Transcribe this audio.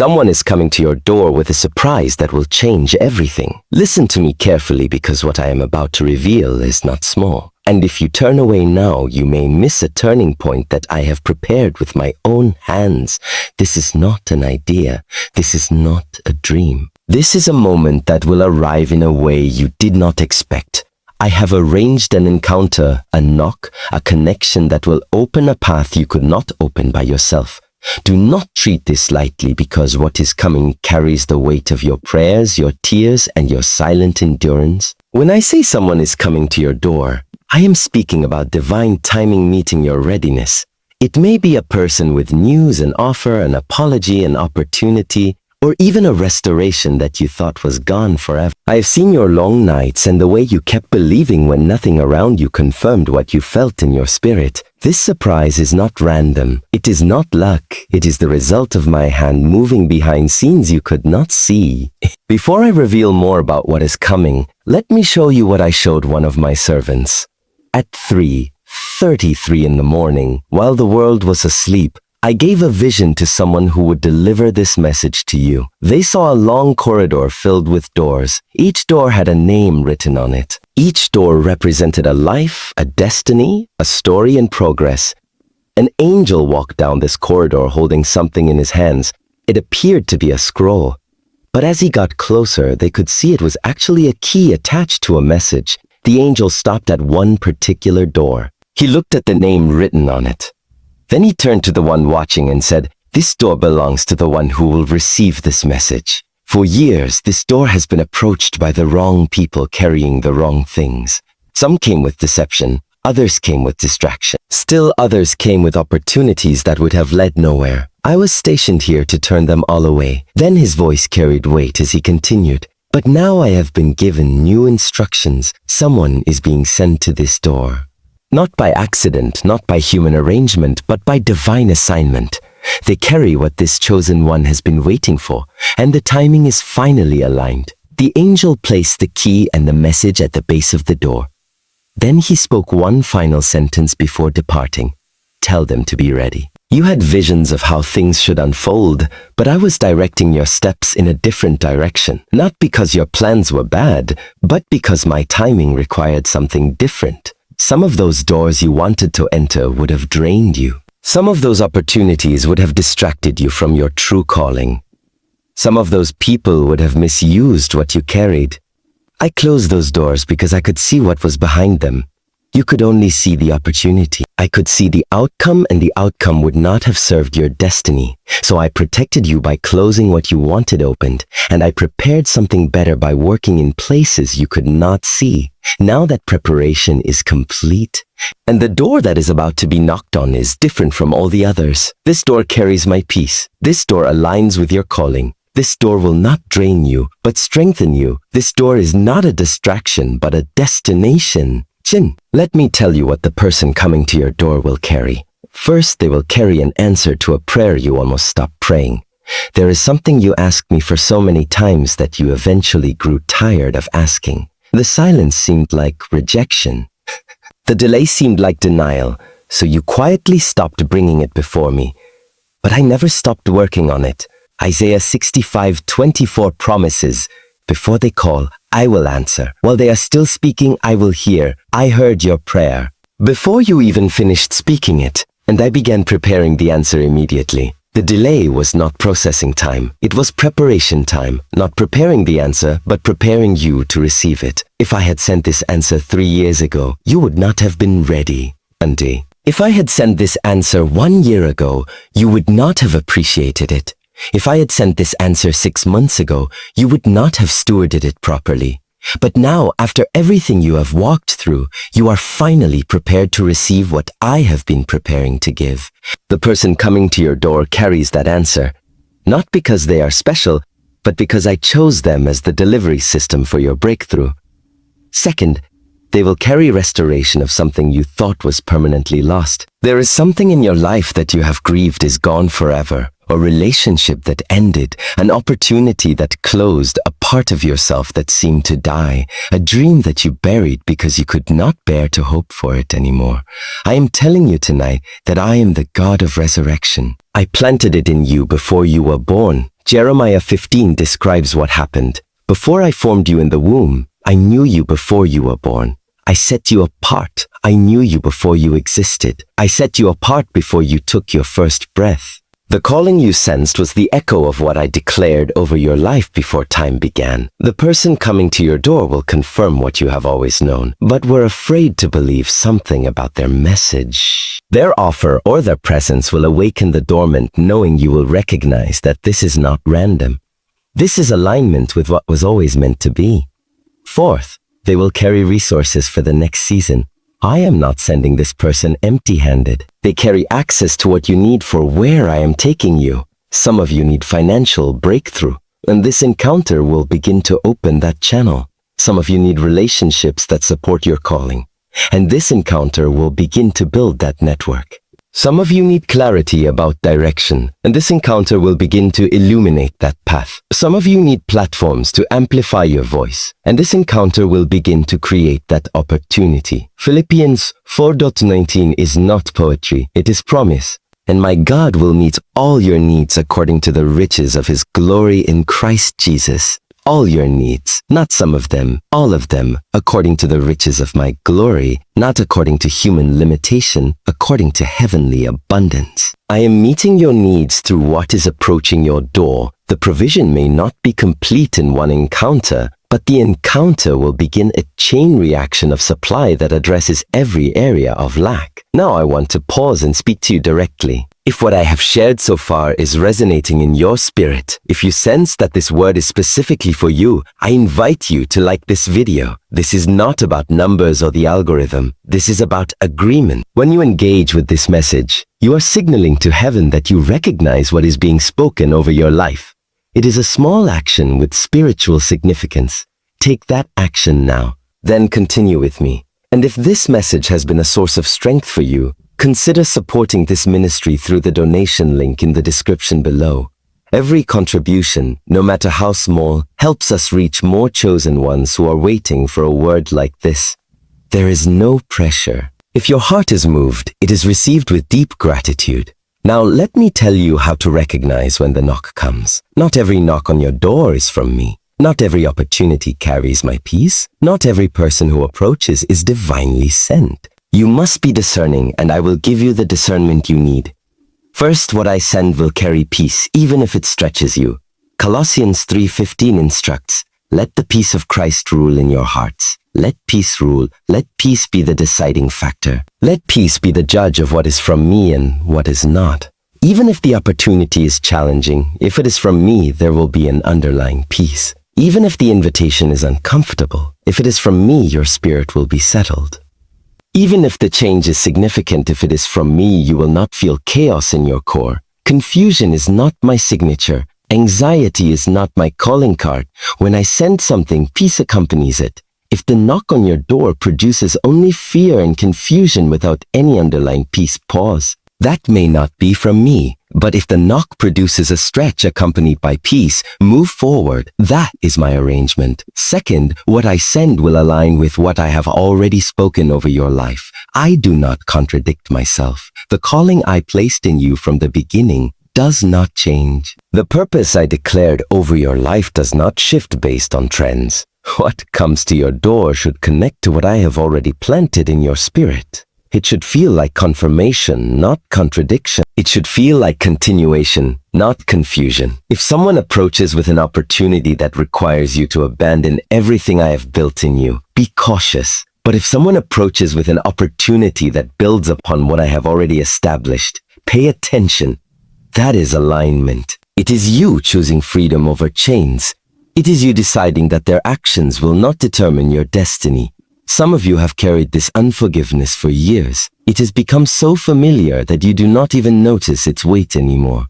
Someone is coming to your door with a surprise that will change everything. Listen to me carefully because what I am about to reveal is not small. And if you turn away now, you may miss a turning point that I have prepared with my own hands. This is not an idea. This is not a dream. This is a moment that will arrive in a way you did not expect. I have arranged an encounter, a knock, a connection that will open a path you could not open by yourself. Do not treat this lightly because what is coming carries the weight of your prayers, your tears, and your silent endurance. When I say someone is coming to your door, I am speaking about divine timing meeting your readiness. It may be a person with news, an offer, an apology, an opportunity, or even a restoration that you thought was gone forever. I have seen your long nights and the way you kept believing when nothing around you confirmed what you felt in your spirit. This surprise is not random. It is not luck. It is the result of my hand moving behind scenes you could not see. Before I reveal more about what is coming, let me show you what I showed one of my servants. At 3:33 in the morning, while the world was asleep, I gave a vision to someone who would deliver this message to you. They saw a long corridor filled with doors. Each door had a name written on it. Each door represented a life, a destiny, a story in progress. An angel walked down this corridor holding something in his hands. It appeared to be a scroll. But as he got closer, they could see it was actually a key attached to a message. The angel stopped at one particular door. He looked at the name written on it. Then he turned to the one watching and said, "This door belongs to the one who will receive this message. For years, this door has been approached by the wrong people carrying the wrong things. Some came with deception, others came with distraction. Still others came with opportunities that would have led nowhere. I was stationed here to turn them all away." Then his voice carried weight as he continued, "But now I have been given new instructions. Someone is being sent to this door. Not by accident, not by human arrangement, but by divine assignment. They carry what this chosen one has been waiting for, and the timing is finally aligned." The angel placed the key and the message at the base of the door. Then he spoke one final sentence before departing. "Tell them to be ready." You had visions of how things should unfold, but I was directing your steps in a different direction. Not because your plans were bad, but because my timing required something different. Some of those doors you wanted to enter would have drained you. Some of those opportunities would have distracted you from your true calling. Some of those people would have misused what you carried. I closed those doors because I could see what was behind them. You could only see the opportunity. I could see the outcome, and the outcome would not have served your destiny. So I protected you by closing what you wanted opened, and I prepared something better by working in places you could not see. Now that preparation is complete, and the door that is about to be knocked on is different from all the others. This door carries my peace. This door aligns with your calling. This door will not drain you, but strengthen you. This door is not a distraction, but a destination. Chin, let me tell you what the person coming to your door will carry. First, they will carry an answer to a prayer you almost stopped praying. There is something you asked me for so many times that you eventually grew tired of asking. The silence seemed like rejection. The delay seemed like denial, so you quietly stopped bringing it before me. But I never stopped working on it. Isaiah 65:24 promises, "Before they call, I will answer. While they are still speaking, I will hear. I heard your prayer." Before you even finished speaking it, and I began preparing the answer immediately. The delay was not processing time. It was preparation time, not preparing the answer, but preparing you to receive it. If I had sent this answer 3 years ago, you would not have been ready, Andy. If I had sent this answer 1 year ago, you would not have appreciated it. If I had sent this answer 6 months ago, you would not have stewarded it properly. But now, after everything you have walked through, you are finally prepared to receive what I have been preparing to give. The person coming to your door carries that answer, not because they are special, but because I chose them as the delivery system for your breakthrough. Second, they will carry restoration of something you thought was permanently lost. There is something in your life that you have grieved is gone forever, a relationship that ended, an opportunity that closed, a part of yourself that seemed to die, a dream that you buried because you could not bear to hope for it anymore. I am telling you tonight that I am the God of resurrection. I planted it in you before you were born. Jeremiah 15 describes what happened. Before I formed you in the womb, I knew you before you were born. I set you apart. I knew you before you existed. I set you apart before you took your first breath. The calling you sensed was the echo of what I declared over your life before time began. The person coming to your door will confirm what you have always known, but were afraid to believe something about their message. Their offer or their presence will awaken the dormant, knowing you will recognize that this is not random. This is alignment with what was always meant to be. Fourth, they will carry resources for the next season. I am not sending this person empty-handed. They carry access to what you need for where I am taking you. Some of you need financial breakthrough, and this encounter will begin to open that channel. Some of you need relationships that support your calling, and this encounter will begin to build that network. Some of you need clarity about direction, and this encounter will begin to illuminate that path. Some of you need platforms to amplify your voice, and this encounter will begin to create that opportunity. Philippians 4:19 is not poetry, it is promise. And my God will meet all your needs according to the riches of his glory in Christ Jesus. All your needs, not some of them, all of them, according to the riches of my glory, not according to human limitation, according to heavenly abundance. I am meeting your needs through what is approaching your door. The provision may not be complete in one encounter, but the encounter will begin a chain reaction of supply that addresses every area of lack. Now I want to pause and speak to you directly. If what I have shared so far is resonating in your spirit, if you sense that this word is specifically for you, I invite you to like this video. This is not about numbers or the algorithm. This is about agreement. When you engage with this message, you are signaling to heaven that you recognize what is being spoken over your life. It is a small action with spiritual significance. Take that action now. Then continue with me. And if this message has been a source of strength for you, consider supporting this ministry through the donation link in the description below. Every contribution, no matter how small, helps us reach more chosen ones who are waiting for a word like this. There is no pressure. If your heart is moved, it is received with deep gratitude. Now let me tell you how to recognize when the knock comes. Not every knock on your door is from me. Not every opportunity carries my peace. Not every person who approaches is divinely sent. You must be discerning, and I will give you the discernment you need. First, what I send will carry peace, even if it stretches you. Colossians 3:15 instructs, let the peace of Christ rule in your hearts. Let peace rule. Let peace be the deciding factor. Let peace be the judge of what is from me and what is not. Even if the opportunity is challenging, if it is from me, there will be an underlying peace. Even if the invitation is uncomfortable, if it is from me, your spirit will be settled. Even if the change is significant, if it is from me, you will not feel chaos in your core. Confusion is not my signature. Anxiety is not my calling card. When I send something, peace accompanies it. If the knock on your door produces only fear and confusion without any underlying peace, pause. That may not be from me, but if the knock produces a stretch accompanied by peace, move forward. That is my arrangement. Second, what I send will align with what I have already spoken over your life. I do not contradict myself. The calling I placed in you from the beginning does not change. The purpose I declared over your life does not shift based on trends. What comes to your door should connect to what I have already planted in your spirit. It should feel like confirmation, not contradiction. It should feel like continuation, not confusion. If someone approaches with an opportunity that requires you to abandon everything I have built in you, be cautious. But if someone approaches with an opportunity that builds upon what I have already established, pay attention. That is alignment. It is you choosing freedom over chains. It is you deciding that their actions will not determine your destiny. Some of you have carried this unforgiveness for years. It has become so familiar that you do not even notice its weight anymore.